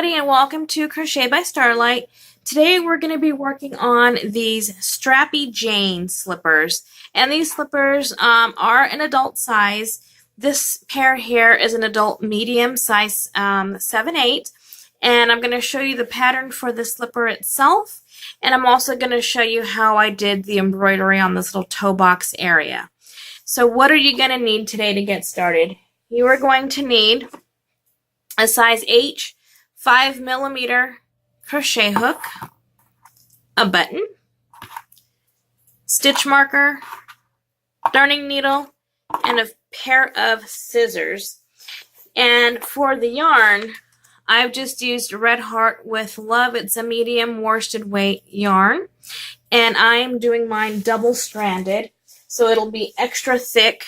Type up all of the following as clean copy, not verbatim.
everybody, and welcome to Crochet by Starlight. Today we're going to be working on these Strappy Jane slippers, and these slippers are an adult size. This pair here is an adult medium size 7/8, and I'm going to show you the pattern for the slipper itself, and I'm also going to show you how I did the embroidery on this little toe box area. So what are you going to need today to get started? You are going to need a size H 5mm crochet hook, a button, stitch marker, darning needle, and a pair of scissors. And for the yarn, I've just used Red Heart with Love. It's a medium worsted weight yarn, and I'm doing mine double-stranded, so it'll be extra thick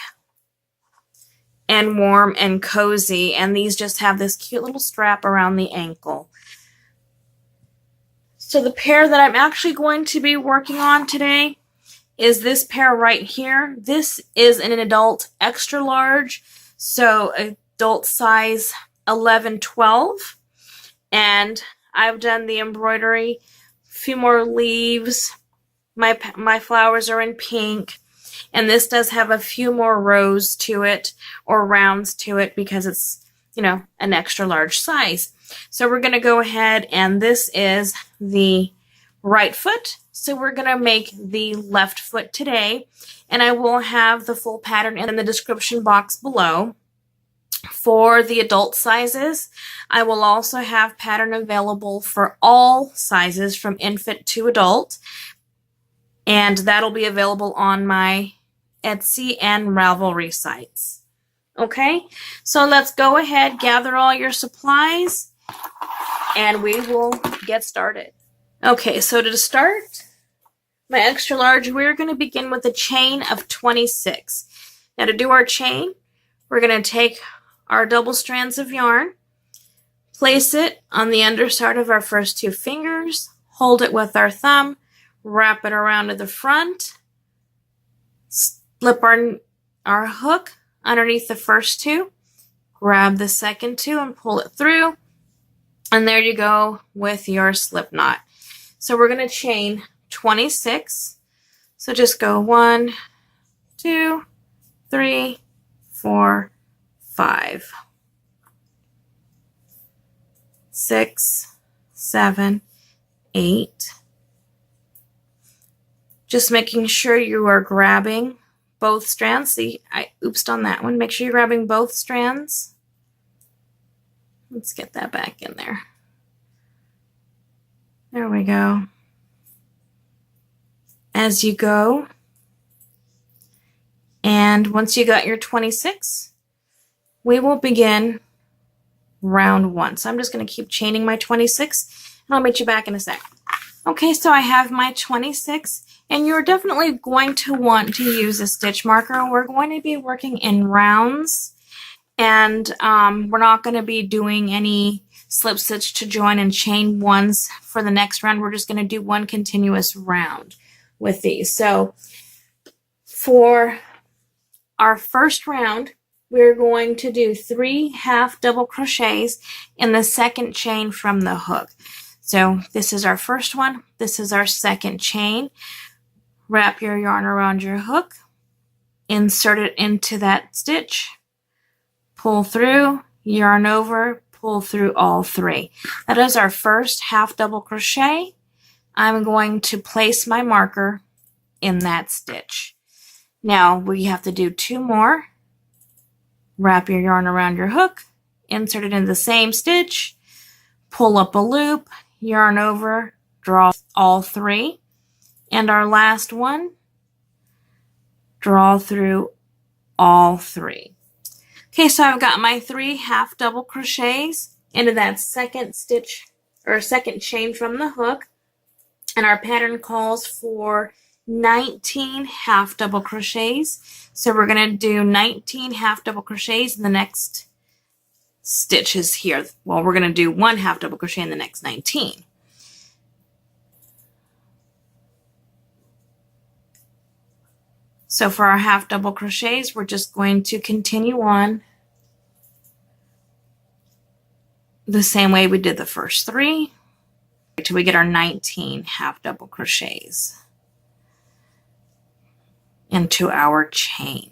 and warm and cozy, and these just have this cute little strap around the ankle. So the pair that I'm actually going to be working on today is this pair right here. This is an adult extra large, so adult size 11-12, and I've done the embroidery, a few more leaves. My flowers are in pink. And this does have a few more rows to it, or rounds to it, because it's, you know, an extra large size. So we're going to go ahead, and this is the right foot. So we're going to make the left foot today. And I will have the full pattern in the description box below. For the adult sizes, I will also have pattern available for all sizes from infant to adult. And that'll be available on my Etsy and Ravelry sites. Okay, so let's go ahead, gather all your supplies, and we will get started. Okay, so to start my extra large, we're going to begin with a chain of 26. Now to do our chain, we're going to take our double strands of yarn, place it on the underside of our first two fingers, hold it with our thumb, wrap it around to the front, slip our hook underneath the first two, grab the second two and pull it through, and there you go with your slip knot. So we're going to chain 26. So just go 1, 2, 3, 4, 5, 6, 7, 8. Just making sure you are grabbing both strands. See, I oopsed on that one. Make sure you're grabbing both strands. Let's get that back in there. There we go. As you go. And once you got your 26, we will begin round 1. So I'm just going to keep chaining my 26, and I'll meet you back in a sec. Okay, so I have my 26. And you're definitely going to want to use a stitch marker. We're going to be working in rounds, and we're not going to be doing any slip stitch to join and chain ones for the next round. We're just going to do one continuous round with these. So for our first round, we're going to do 3 half double crochets in the second chain from the hook. So this is our first one. This is our second chain. Wrap your yarn around your hook, insert it into that stitch, pull through, yarn over, pull through all 3. That is our first half double crochet. I'm going to place my marker in that stitch. Now we have to do 2 more. Wrap your yarn around your hook, insert it in the same stitch, pull up a loop, yarn over, draw all 3. And our last one, draw through all 3. Okay, so I've got my 3 half double crochets into that second stitch or second chain from the hook, and our pattern calls for 19 half double crochets. So we're going to do 19 half double crochets in the next stitches here. Well, we're going to do 1 half double crochet in the next 19. So for our half double crochets, we're just going to continue on the same way we did the first 3 until we get our 19 half double crochets into our chain.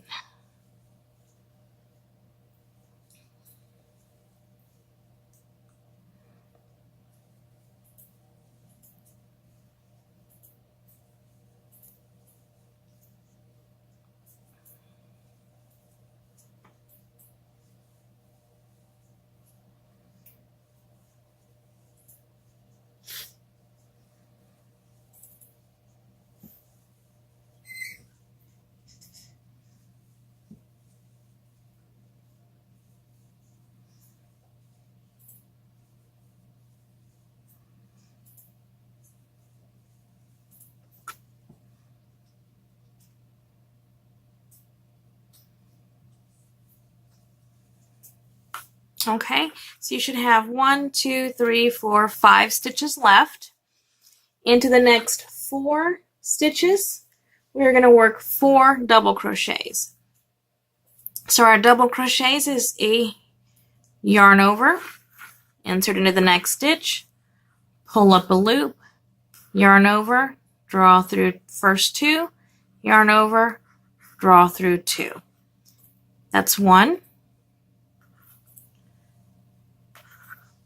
Okay, so you should have 1, 2, 3, 4, 5 stitches left. Into the next 4 stitches, we're going to work 4 double crochets. So our double crochets is a yarn over, insert into the next stitch, pull up a loop, yarn over, draw through first 2, yarn over, draw through 2. That's 1,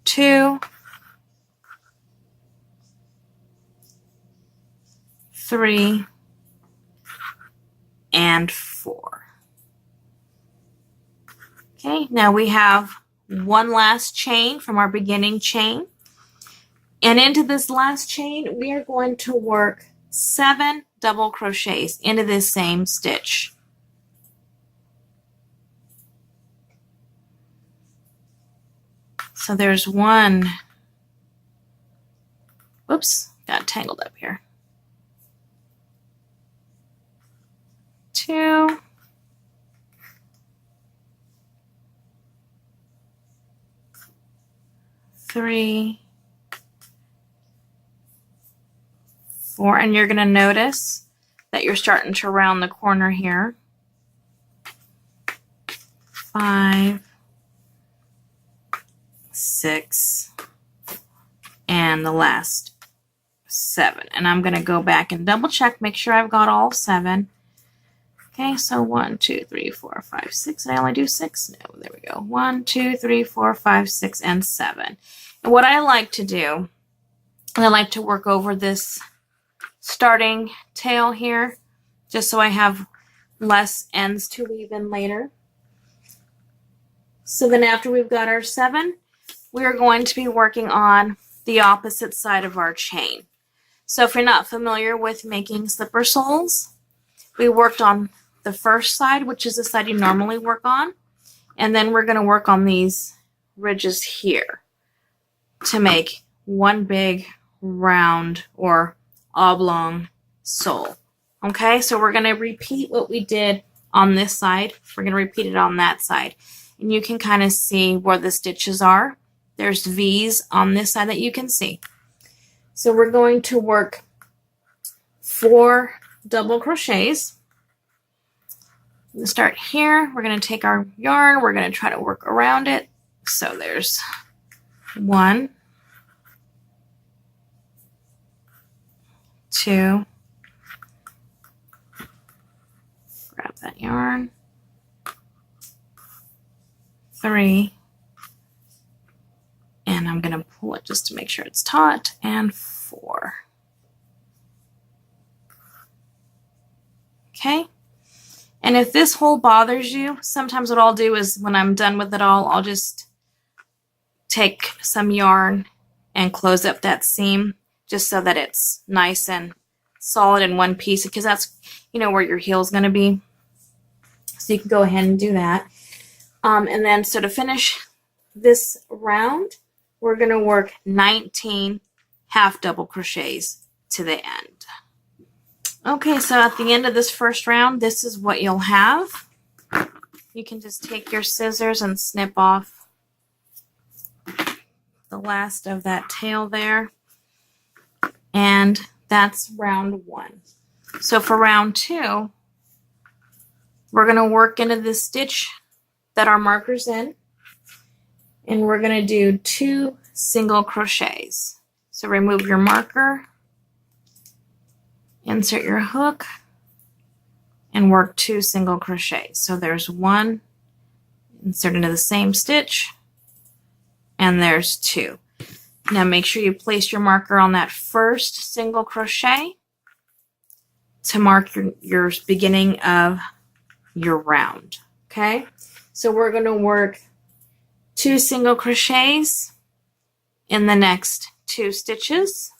2, 3, and 4. Okay, now we have one last chain from our beginning chain. And into this last chain, we are going to work 7 double crochets into this same stitch. So there's 1, whoops, got tangled up here. 2, 3, 4, and you're going to notice that you're starting to round the corner here. 5, 6, and the last 7. And I'm going to go back and double check, make sure I've got all 7. Okay, so 1, 2, 3, 4, 5, 6. Did I only do 6? No, there we go. 1, 2, 3, 4, 5, 6, and 7. And what I like to do, I like to work over this starting tail here, just so I have less ends to weave in later. So then after we've got our 7, we are going to be working on the opposite side of our chain. So if you're not familiar with making slipper soles, we worked on the first side, which is the side you normally work on, and then we're going to work on these ridges here to make one big round or oblong sole. Okay, so we're going to repeat what we did on this side. We're going to repeat it on that side. And you can kind of see where the stitches are. There's V's on this side that you can see. So we're going to work 4 double crochets. We'll start here. We're going to take our yarn. We're going to try to work around it. So there's 1, 2, grab that yarn, 3, and I'm going to pull it just to make sure it's taut, and 4. Okay. And if this hole bothers you, sometimes what I'll do is when I'm done with it all, I'll just take some yarn and close up that seam just so that it's nice and solid in one piece, because that's, you know, where your heel is going to be. So you can go ahead and do that. And then so to finish this round, we're going to work 19 half double crochets to the end. Okay, so at the end of this first round, this is what you'll have. You can just take your scissors and snip off the last of that tail there. And that's round 1. So for round 2, we're going to work into this stitch that our marker's in. And we're going to do 2 single crochets. So remove your marker, insert your hook, and work 2 single crochets. So there's 1, insert into the same stitch, and there's 2. Now make sure you place your marker on that first single crochet to mark your beginning of your round. Okay, so we're going to work 2 single crochets in the next 2 stitches.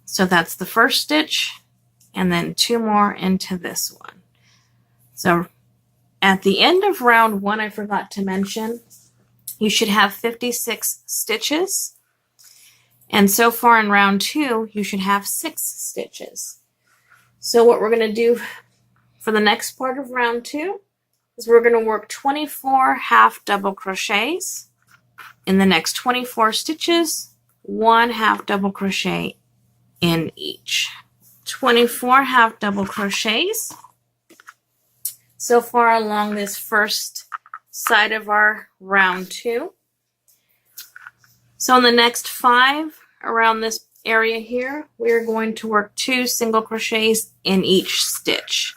So that's the first stitch, and then 2 more into this one. So at the end of round 1, I forgot to mention, you should have 56 stitches. And so far in round 2, you should have 6 stitches. So what we're going to do for the next part of round 2 is we're going to work 24 half double crochets. In the next 24 stitches, 1 half double crochet in each. 24 half double crochets so far along this first side of our round 2. So in the next 5 around this area here, we are going to work 2 single crochets in each stitch.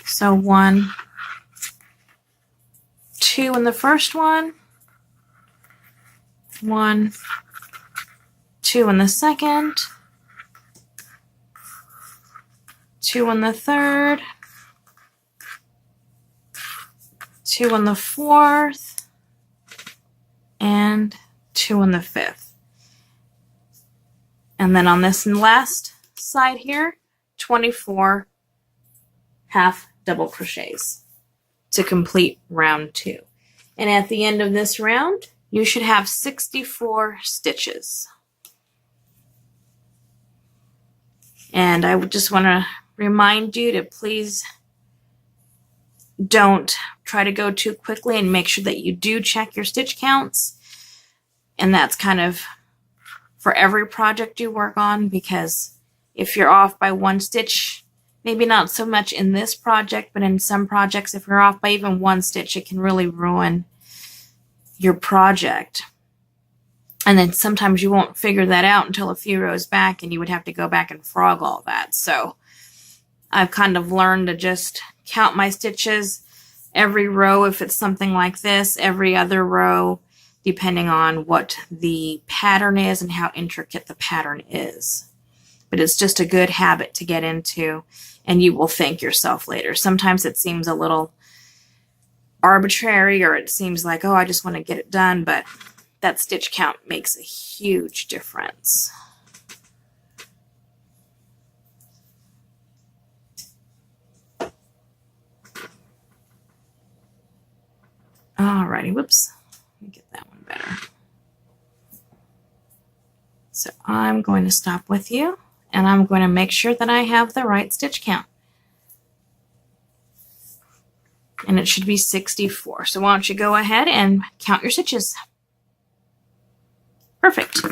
So 1, 2 in the first one, 1, 2 in the second, 2 in the third, 2 in the fourth, and 2 in the fifth. And then on this last side here, 24 half double crochets to complete round 2. And at the end of this round, you should have 64 stitches. And I would just want to remind you to please don't try to go too quickly, and make sure that you do check your stitch counts. And that's kind of for every project you work on, because if you're off by 1 stitch, maybe not so much in this project, but in some projects, if you're off by even 1 stitch, it can really ruin your project. And then sometimes you won't figure that out until a few rows back, and you would have to go back and frog all that. So I've kind of learned to just count my stitches every row if it's something like this, every other row, depending on what the pattern is and how intricate the pattern is. But it's just a good habit to get into, and you will thank yourself later. Sometimes it seems a little arbitrary, or it seems like, oh, I just want to get it done, but that stitch count makes a huge difference. Alrighty, whoops. Let me get that one better. So I'm going to stop with you, and I'm going to make sure that I have the right stitch count. And it should be 64. So why don't you go ahead and count your stitches. Perfect.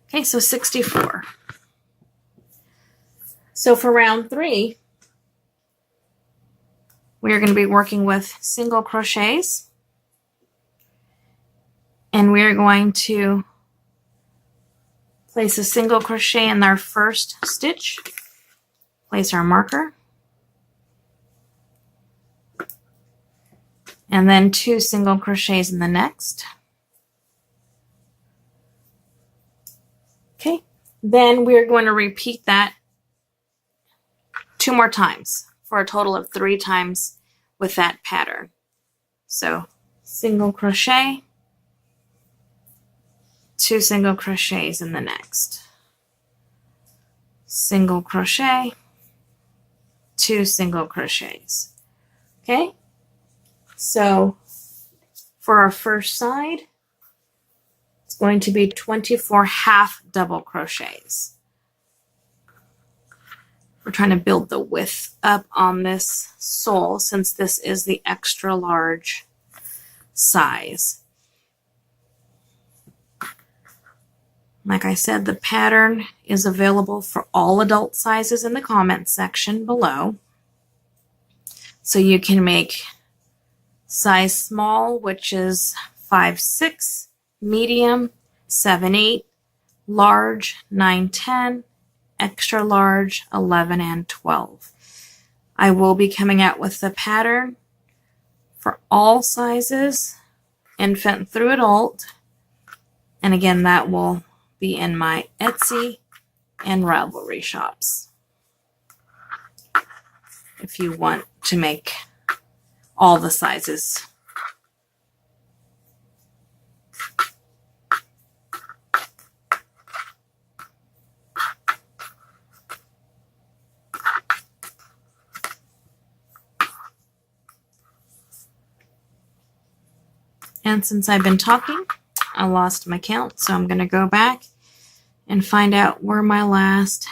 Okay, so 64. So for round 3, we are going to be working with single crochets, and we are going to place a single crochet in our first stitch, place our marker, and then 2 single crochets in the next. Okay, then we're going to repeat that 2 more times for a total of 3 times with that pattern. So single crochet, 2 single crochets in the next, single crochet, 2 single crochets. Okay, so for our first side, it's going to be 24 half double crochets. We're trying to build the width up on this sole since this is the extra large size. Like I said, the pattern is available for all adult sizes in the comments section below. So you can make size small, which is 5'6", medium 7'8", large 9'10", extra large 11 and 12. I will be coming out with the pattern for all sizes, infant through adult. And again, that will be in my Etsy and Ravelry shops if you want to make all the sizes. And since I've been talking, I lost my count, so I'm going to go back and find out where my last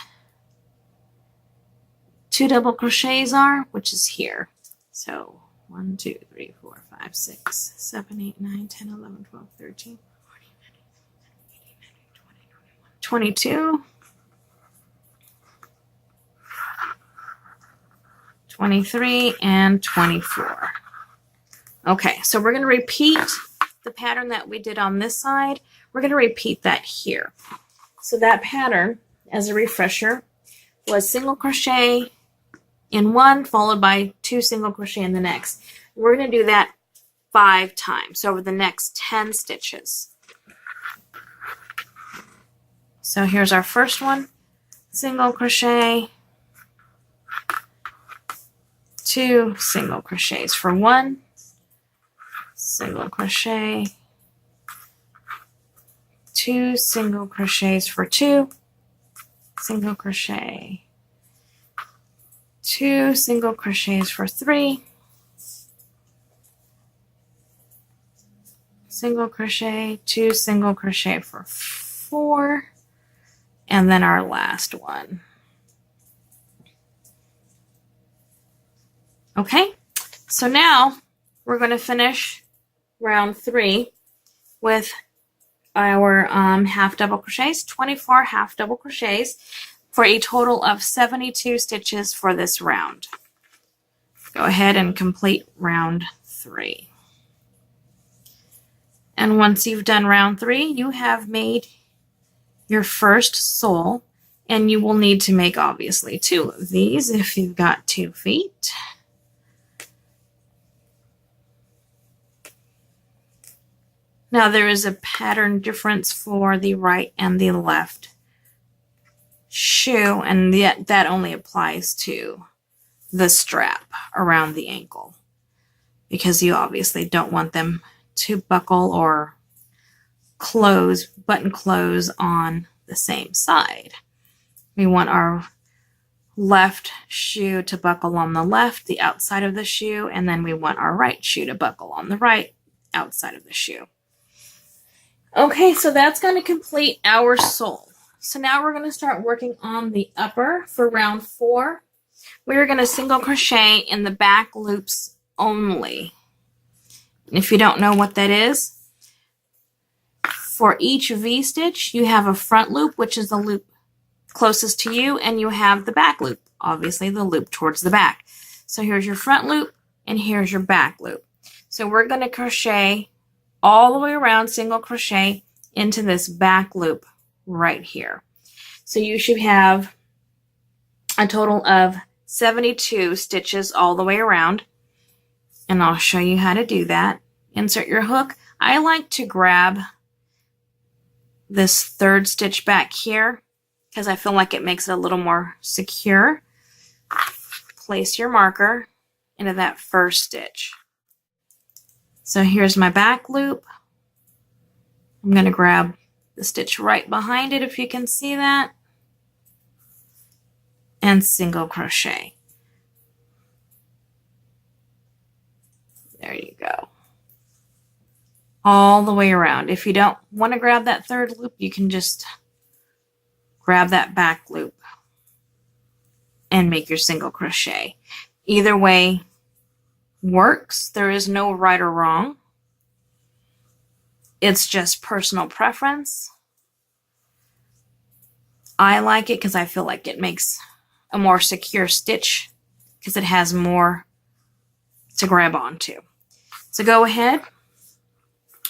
2 double crochets are, which is here. So 1, 2, 3, 4, 5, 6, 7, 8, 9, 10, 11, 12, 13, 14, 15, 18, 19, 20, 21, 22, 23, and 24. Okay, so we're going to repeat the pattern that we did on this side. We're going to repeat that here. So that pattern, as a refresher, was single crochet in one, followed by 2 single crochet in the next. We're going to do that 5 times over the next 10 stitches. So here's our first one. Single crochet, 2 single crochets for 1, single crochet, 2 single crochets for 2, single crochet, 2 single crochets for 3, single crochet, 2 single crochet for 4, and then our last one. Okay, so now we're going to finish round 3 with our half double crochets, 24 half double crochets, for a total of 72 stitches for this round. Go ahead and complete round 3. And once you've done round 3, you have made your first sole, and you will need to make obviously 2 of these if you've got 2 feet. Now there is a pattern difference for the right and the left shoe, and yet that only applies to the strap around the ankle, because you obviously don't want them to buckle or close, button close on the same side. We want our left shoe to buckle on the left, the outside of the shoe, and then we want our right shoe to buckle on the right, outside of the shoe. Okay, so that's going to complete our sole. So now we're going to start working on the upper for round 4. We're going to single crochet in the back loops only. And if you don't know what that is, for each V-stitch, you have a front loop, which is the loop closest to you, and you have the back loop, obviously the loop towards the back. So here's your front loop, and here's your back loop. So we're going to crochet all the way around, single crochet into this back loop right here. So you should have a total of 72 stitches all the way around, and I'll show you how to do that. Insert your hook. I like to grab this 3rd stitch back here because I feel like it makes it a little more secure. Place your marker into that 1st stitch. So here's my back loop. I'm going to grab the stitch right behind it, if you can see that, and single crochet. There you go. All the way around. If you don't want to grab that 3rd loop, you can just grab that back loop and make your single crochet. Either way works. There is no right or wrong. It's just personal preference. I like it because I feel like it makes a more secure stitch because it has more to grab onto. So go ahead,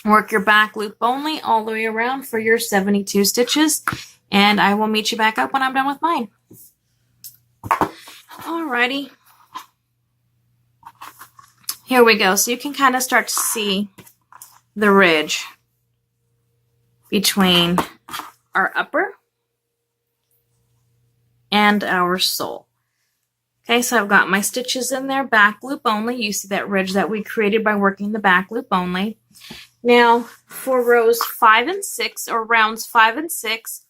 work your back loop only all the way around for your 72 stitches, and I will meet you back up when I'm done with mine. Alrighty. Here we go. So you can kind of start to see the ridge between our upper and our sole. Okay, so I've got my stitches in there, back loop only. You see that ridge that we created by working the back loop only. Now, for rows 5 and 6, or rounds 5 and 6,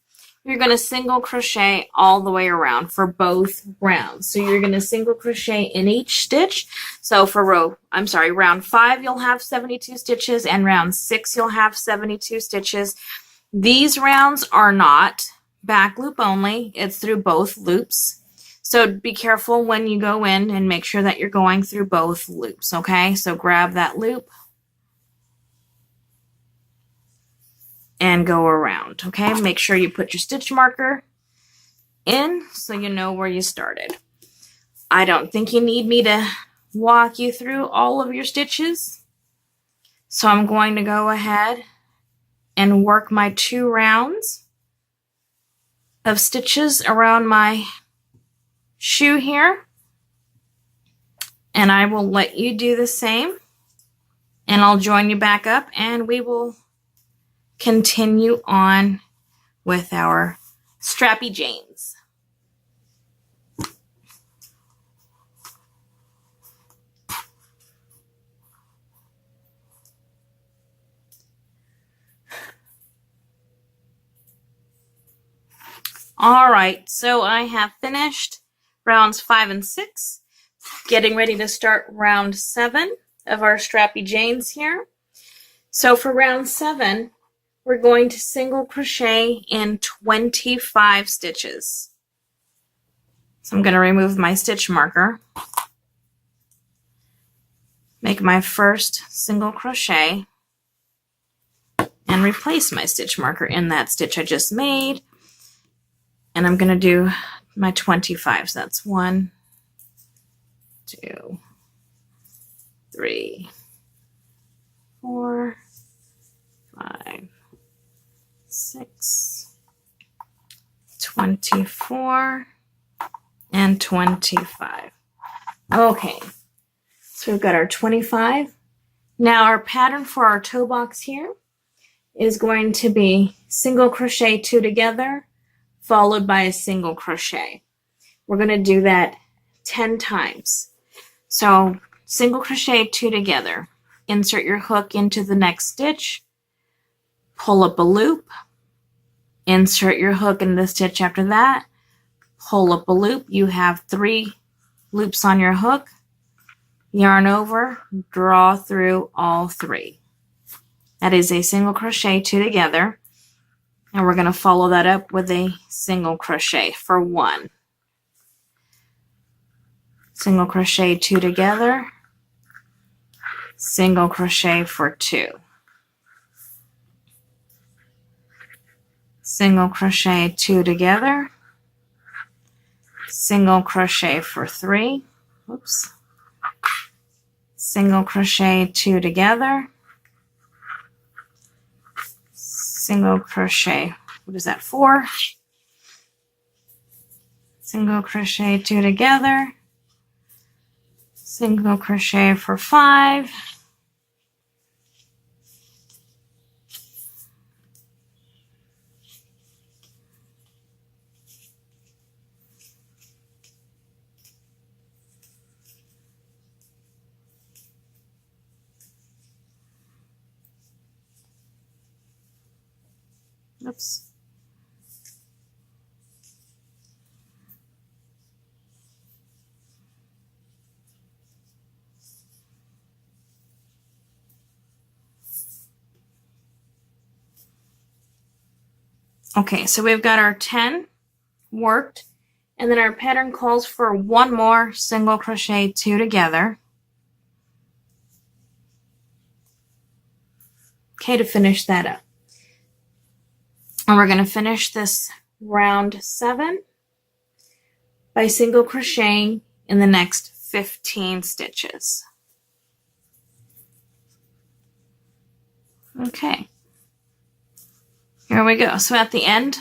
you're going to single crochet all the way around for both rounds. So you're going to single crochet in each stitch. So for round 5, you'll have 72 stitches, and round 6, you'll have 72 stitches. These rounds are not back loop only. It's through both loops. So be careful when you go in and make sure that you're going through both loops, okay? So grab that loop and go around, okay? Make sure you put your stitch marker in so you know where you started. I don't think you need me to walk you through all of your stitches. So I'm going to go ahead and work my 2 rounds of stitches around my shoe here, and I will let you do the same, and I'll join you back up and we will continue on with our Strappy Janes. All right, so I have finished rounds 5 and 6, getting ready to start round 7 of our Strappy Janes here. So for round 7, we're going to single crochet in 25 stitches. So I'm going to remove my stitch marker, make my first single crochet, and replace my stitch marker in that stitch I just made. And I'm going to do my 25. So that's 1, 2, 3, 4, 5, 6, 24, and 25. Okay, so we've got our 25. Now our pattern for our toe box here is going to be single crochet 2 together, followed by a single crochet. We're going to do that 10 times. So single crochet 2 together, insert your hook into the next stitch, pull up a loop, insert your hook into the stitch after that, pull up a loop. You have 3 loops on your hook, yarn over, draw through all 3. That is a single crochet 2 together. And we're going to follow that up with a single crochet for 1. Single crochet 2 together, single crochet for 2. Single crochet 2 together, single crochet for 3. Oops. Single crochet 2 together, single crochet, what is that, 4? Single crochet 2 together, single crochet for 5, oops. Okay, so we've got our 10 worked, and then our pattern calls for 1 more single crochet 2 together. Okay, to finish that up. And we're going to finish this round 7 by single crocheting in the next 15 stitches. Okay, here we go. So at the end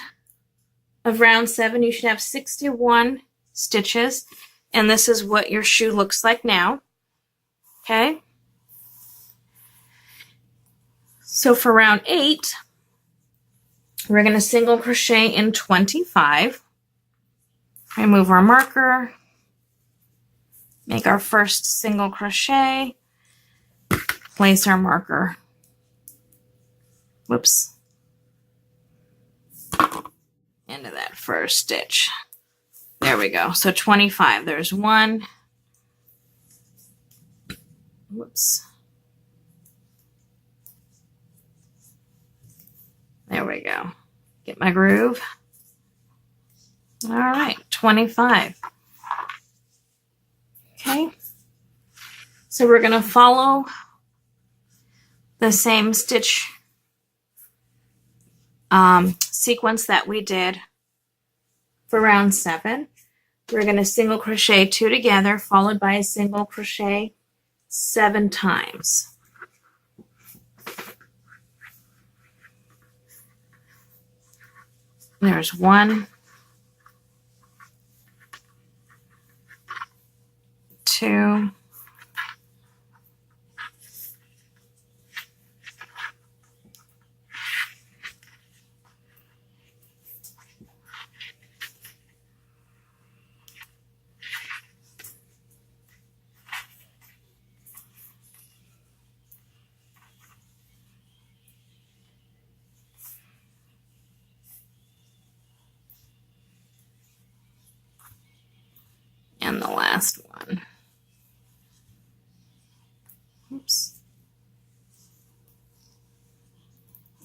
of round 7, you should have 61 stitches, and this is what your shoe looks like now. Okay, so for round 8, we're going to single crochet in 25. Remove our marker, make our first single crochet, place our marker, whoops, into that first stitch. There we go. So 25. There's 1. Whoops. There we go. Get my groove. All right, 25. Okay. So we're going to follow the same stitch sequence that we did for round 7. We're going to single crochet 2 together, followed by a single crochet 7 times. There's 1, 2, 'and the last one. Oops.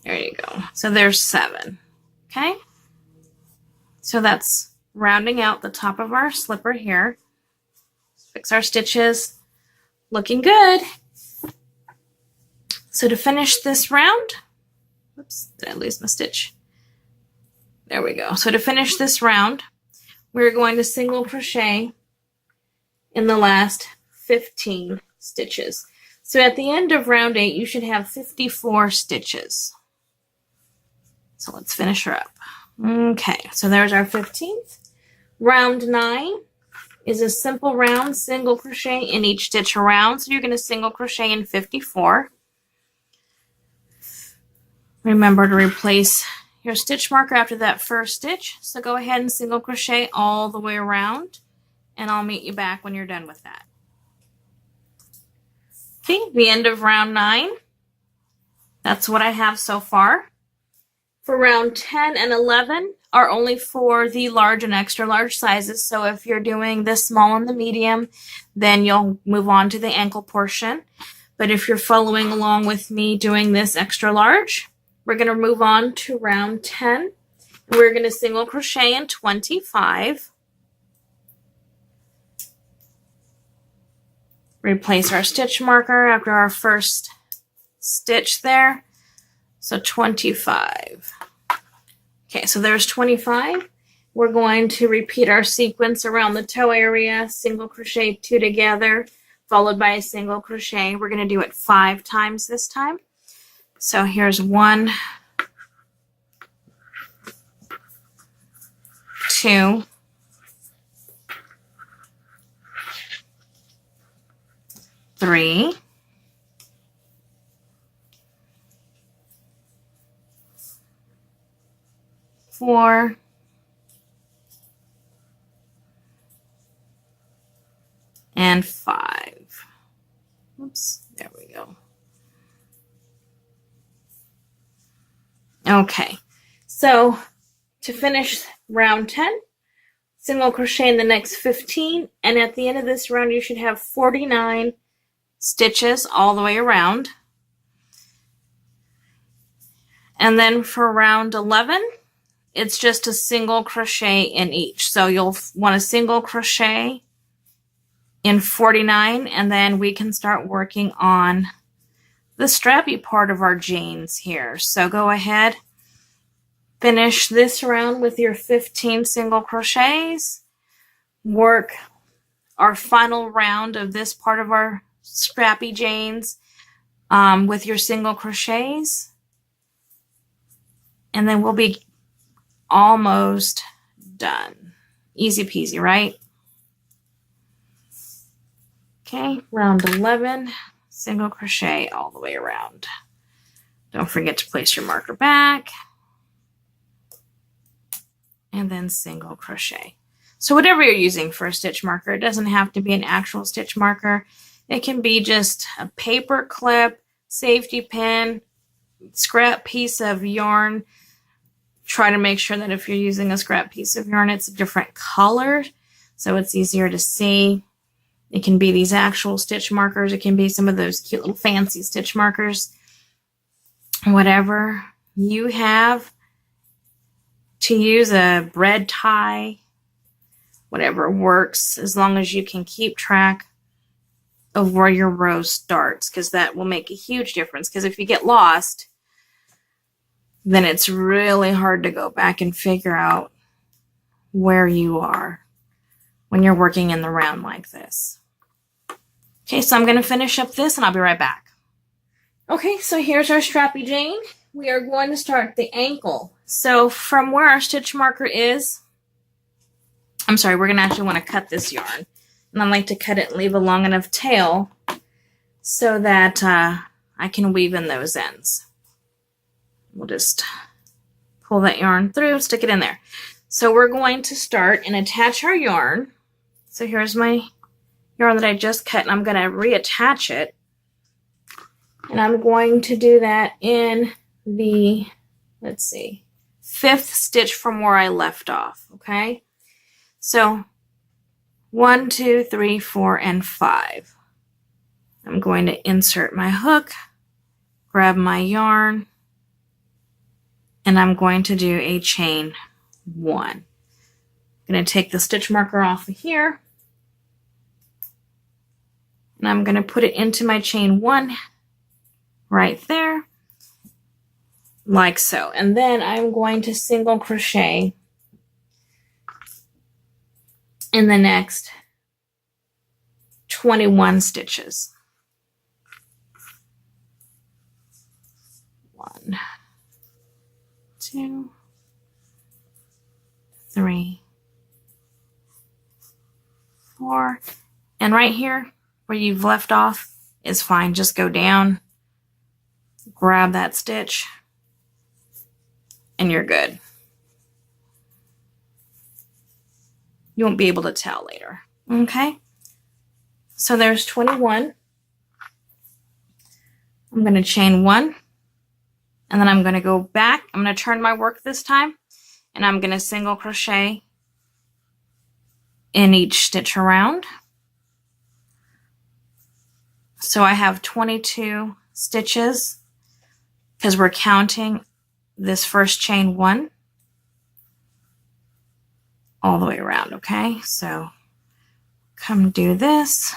There you go. So there's 7. Okay. So that's rounding out the top of our slipper here. Fix our stitches. Looking good. So to finish this round, oops, did I lose my stitch? There we go. So to finish this round, we're going to single crochet in the last 15 stitches. So at the end of round 8, you should have 54 stitches. So let's finish her up. Okay, so there's our 15th. Round 9 is a simple round single crochet in each stitch around. So you're going to single crochet in 54. Remember to replace your stitch marker after that first stitch. So go ahead and single crochet all the way around, and I'll meet you back when you're done with that. Okay, the end of round 9. That's what I have so far. For round 10 and 11 are only for the large and extra large sizes. So if you're doing the small and the medium, then you'll move on to the ankle portion. But if you're following along with me doing this extra large, we're going to move on to round 10. We're going to single crochet in 25. Replace our stitch marker after our first stitch there. So 25. Okay, so there's 25. We're going to repeat our sequence around the toe area, single crochet 2 together, followed by a single crochet. We're going to do it 5 times this time. So here's 1, 2, 3, 4, and 5. Oops, there we go. Okay, so to finish round 10, single crochet in the next 15, and at the end of this round you should have 49 stitches all the way around. And then for round 11, it's just a single crochet in each. So you'll want a single crochet in 49, and then we can start working on the strappy part of our jeans here. So go ahead Finish this round with your 15 single crochets. Work our final round of this part of our Strappy Janes with your single crochets. And then we'll be almost done. Easy peasy, right? Okay, round 11, single crochet all the way around. Don't forget to place your marker back. And then single crochet. So whatever you're using for a stitch marker, it doesn't have to be an actual stitch marker. It can be just a paper clip, safety pin, scrap piece of yarn. Try to make sure that if you're using a scrap piece of yarn, it's a different color so it's easier to see. It can be these actual stitch markers. It can be some of those cute little fancy stitch markers. Whatever you have to use, a bread tie, whatever works, as long as you can keep track of where your row starts, because that will make a huge difference. Because if you get lost, then it's really hard to go back and figure out where you are when you're working in the round like this. Okay, so I'm going to finish up this and I'll be right back. Okay, so here's our Strappy Jane. We are going to start the ankle. So from where our stitch marker is, I'm sorry, we're going to actually want to cut this yarn. And I like to cut it and leave a long enough tail so that I can weave in those ends. We'll just pull that yarn through, stick it in there. So we're going to start and attach our yarn. So here's my yarn that I just cut, and I'm going to reattach it. And I'm going to do that in the, let's see, 5th stitch from where I left off, okay? So 1, 2, 3, 4, and 5. I'm going to insert my hook, grab my yarn, and I'm going to do a chain 1. I'm going to take the stitch marker off of here, and I'm going to put it into my chain 1 right there, like so. And then I'm going to single crochet in the next 21 stitches. 1, 2, 3, 4, and right here where you've left off is fine. Just go down, grab that stitch, and you're good. You won't be able to tell later. Okay, so there's 21. I'm going to chain 1, and then I'm going to go back. I'm going to turn my work this time, and I'm going to single crochet in each stitch around. So I have 22 stitches because we're counting this first chain 1 all the way around, okay? So come do this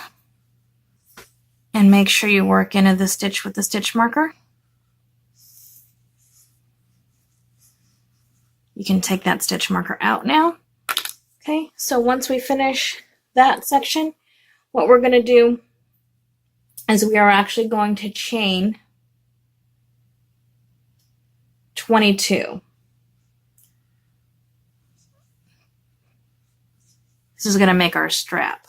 and make sure you work into the stitch with the stitch marker. You can take that stitch marker out now. Okay, so once we finish that section, what we're going to do is we are actually going to chain 22. This is going to make our strap.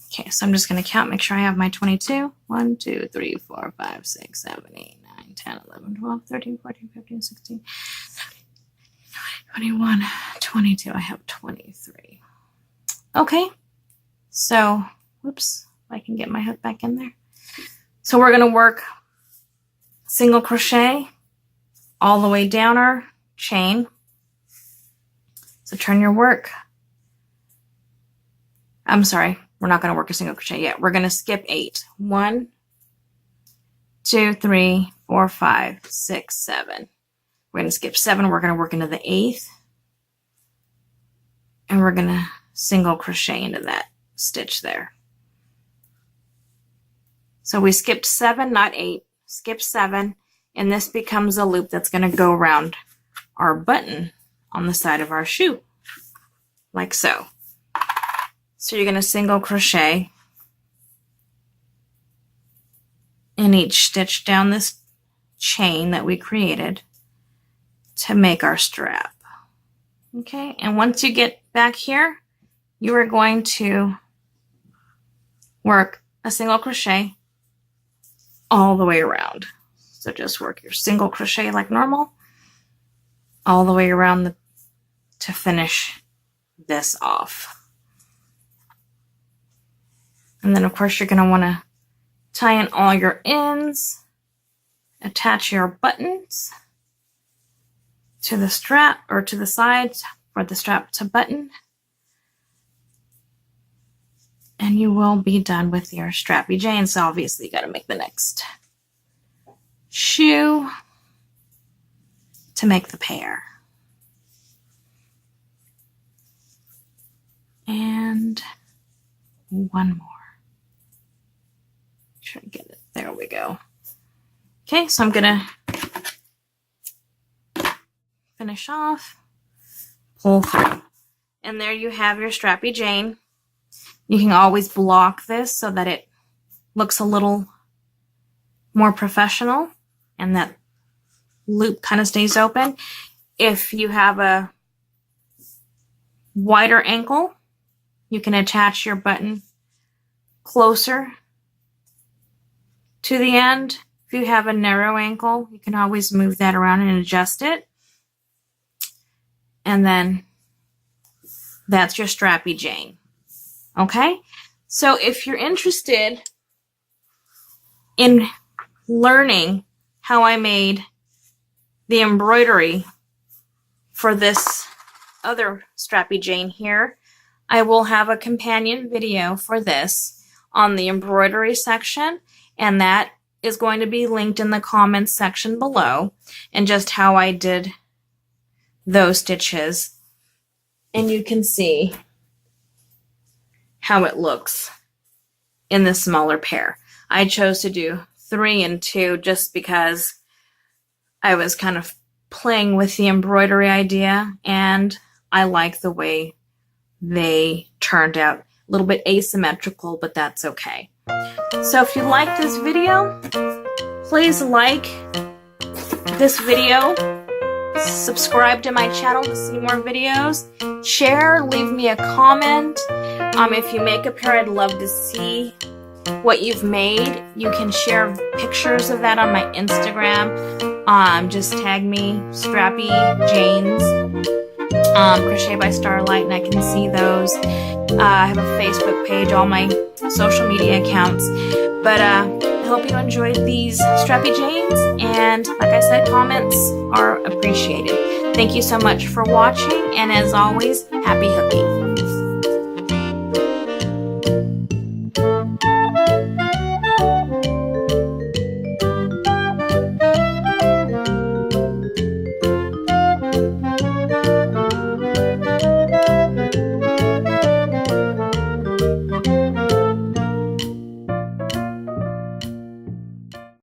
Okay, so I'm just going to count, make sure I have my 22. 1, 2, 3, 4, 5, 6, 7, 8, 9, 10, 11, 12, 13, 14, 15, 16, 17, 21, 22. I have 23. Okay, so, whoops, I can get my hook back in there. So we're going to work single crochet all the way down our chain. So turn your work. I'm sorry, we're not going to work a single crochet yet. We're going to skip 8. 1, 2, 3, 4, 5, 6, 7. We're going to skip 7. We're going to work into the 8th. And we're going to single crochet into that stitch there. So we skipped 7, not 8. Skip 7 And this becomes a loop that's going to go around our button on the side of our shoe, like so. So you're going to single crochet in each stitch down this chain that we created to make our strap. Okay, and once you get back here, you are going to work a single crochet all the way around. So just work your single crochet like normal all the way around to finish this off. And then of course you're going to want to tie in all your ends, attach your buttons to the strap or to the sides for the strap to button, and you will be done with your Strappy Jane. So obviously you got to make the next shoe to make the pair. And one more. Try to get it. There we go. Okay, so I'm gonna finish off, pull through, and there you have your Strappy Jane. You can always block this so that it looks a little more professional and that loop kind of stays open. If you have a wider ankle, you can attach your button closer to the end. If you have a narrow ankle, you can always move that around and adjust it. And then that's your Strappy Jane. Okay? So if you're interested in learning how I made the embroidery for this other Strappy Jane here, I will have a companion video for this on the embroidery section, and that is going to be linked in the comments section below, and just how I did those stitches. And you can see how it looks in the smaller pair. I chose to do 3 and 2 just because I was kind of playing with the embroidery idea, and I like the way they turned out. A little bit asymmetrical, but that's okay. So if you like this video, please like this video, subscribe to my channel to see more videos, share, leave me a comment. If you make a pair, I'd love to see what you've made. You can share pictures of that on my Instagram. Just tag me, Strappy Janes, Crochet by Starlight, and I can see those. I have a Facebook page, all my social media accounts. But I hope you enjoyed these Strappy Janes, and like I said, comments are appreciated. Thank you so much for watching, and as always, happy hooking.